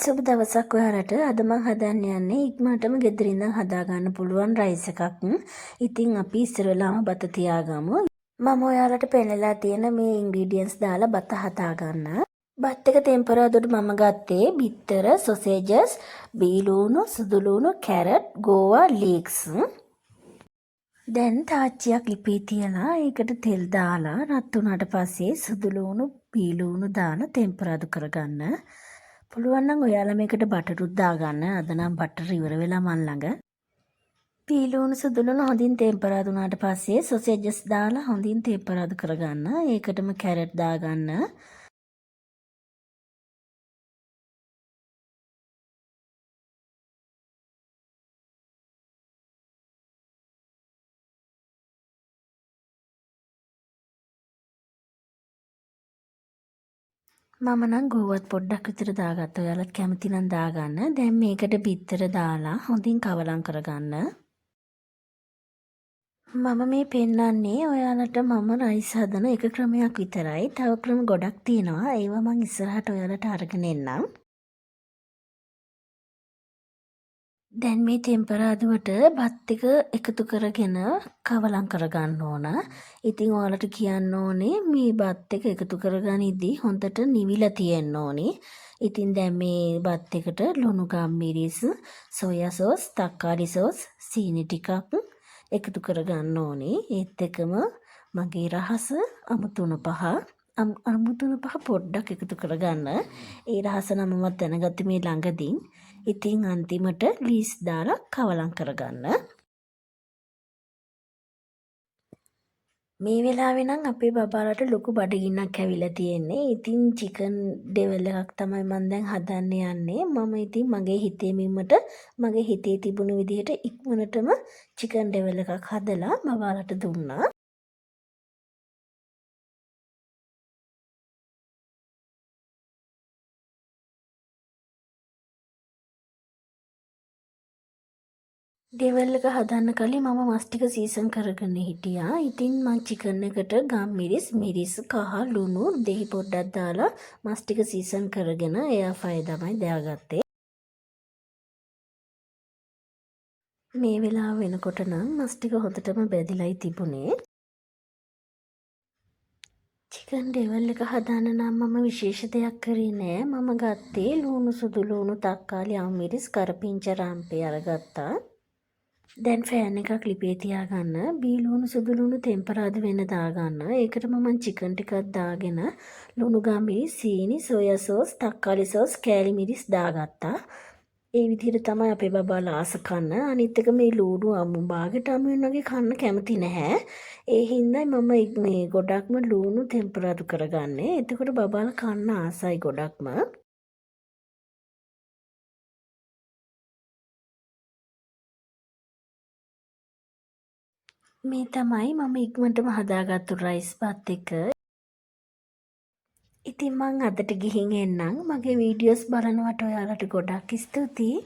සුබ දවසක් ඔයාලට. අද මම හදන්න යන්නේ ඉක්මනටම ගෙදර ඉඳන් හදා ගන්න පුළුවන් රයිස් එකක්. ඉතින් අපි ඉස්සර වෙලාම බත තියාගමු. මම ඔයාලට පෙන්නලා තියෙන මේ ඉන්ග්‍රීඩියන්ට්ස් දාලා බත හදා ගන්න. බත් එක ටෙම්පරාදුවට මම ගත්තේ බිත්තර, සොසේජස්, බීලූණු, සුදුලූණු, කැරට්, ගෝවා ලීක්ස්. දැන් තාච්චියක් ලිපේ තියලා ඒකට තෙල් දාලා රත් වුණාට පස්සේ සුදුලූණු, බීලූණු දාලා ටෙම්පරාදු කරගන්න. පුළුවන් නම් ඔයාලා මේකට බටරුත් දාගන්න. අද නම් බටර් ඉවර වෙලා මන් ළඟ. පීලූණු සුදුලූණු හොඳින් ටෙම්පරාදු වුණාට පස්සේ සොසේජස් දාලා හොඳින් ටෙම්පරාදු කරගන්න. ඒකටම කැරට් දාගන්න. මම නම් ගෝවත් පොඩ්ඩක් විතර දාගත්තා. ඔයාලත් කැමති නම් දාගන්න. දැන් මේකට බිත්තර දාලා හොඳින් කවලම් කරගන්න. මම මේ පෙන්නන්නේ ඔයාලට මම රයිස් හදන එක ක්‍රමයක් විතරයි. තව ක්‍රම ගොඩක් තියෙනවා. ඒවා මම ඉස්සරහට ඔයාලට අරගෙන එන්නම්. දැන් මේ ටෙම්පරාදුවට බත් එක එකතු කරගෙන කවලම් කරගන්න ඕන. ඉතින් ඔයාලට කියන්න ඕනේ මේ බත් එක එකතු කරගනිද්දී හොඳට නිවිලා තියෙන්න ඕනේ. ඉතින් දැන් මේ බත් එකට ලුණු ගම්මිරිස්, සෝයා සෝස්, තක්කාලි සෝස්, සීනි ටිකක් එකතු කරගන්න ඕනේ. ඒත් එකම මගේ රහස අමුතුණු පහ පොඩ්ඩක් එකතු කරගන්න. ඒ රහස නමවත් දැනගත්තේ මේ ළඟදී. ඉතින් අන්තිමට ලීස් දාලා කවලම් කරගන්න. මේ වෙලාවේ නම් අපේ බබාලට ලොකු බඩගින්නක් ඇවිල්ලා තියෙන්නේ. ඉතින් චිකන් ඩෙවල් එකක් තමයි මම දැන් හදන්න යන්නේ. මම ඉතින් මගේ හිතේ මිම්මට මගේ හිතේ තිබුණු විදිහට ඉක්මනටම චිකන් ඩෙවල් එකක් හදලා බබාලට දුන්නා. ඩෙවල් එක හදන්න කලින් මම මස් ටික සීසන් කරගෙන හිටියා. ඉතින් මම චිකන් එකට ගම්මිරිස්, මිරිස්, කහ ලුණු, දෙහි පොඩ්ඩක් දාලා මස් ටික සීසන් කරගෙන එයා ෆ්‍රයි තමයි දාගත්තේ. මේ වෙලාව වෙනකොට නම් මස් ටික හොඳටම බැදිලායි තිබුණේ. චිකන් ඩෙවල් එක හදාන්න නම් මම විශේෂ දෙයක් කරේ නෑ. මම ගත්තේ ලුණු, සුදු ලුණු, තක්කාලි, අමිරිස්, කරපිංචා රාම්පේ අරගත්තා. දැන් ෆෑන් එකක් ලිපේ තියාගන්න. බීලුණු සුදුලුණු ටෙම්පරාදු වෙන්න දාගන්න. ඒකට මම චිකන් ටිකක් දාගෙන ලුණු ගම්මිරිස්, සීනි, සෝයා සෝස්, තක්කාලි සෝස්, කෑලි මිරිස් දාගත්තා. ඒ විදිහට තමයි අපේ බබාලා ආස කන්න. අනිත් එක මේ ලුණු අමු බාගෙට අමු වෙනගේ කන්න කැමති නැහැ. ඒ හින්දායි මම මේ ගොඩක්ම ලුණු ටෙම්පරාදු කරගන්නේ. එතකොට බබාලා කන්න ආසයි ගොඩක්ම. මේ තමයි මම ඉක්මනටම හදාගත්තු රයිස් බත් එක. ඉතින් මං අදට ගිහින් එන්නම්. මගේ වීඩියෝස් බලනවට ඔයාලට ගොඩක් ස්තුතියි.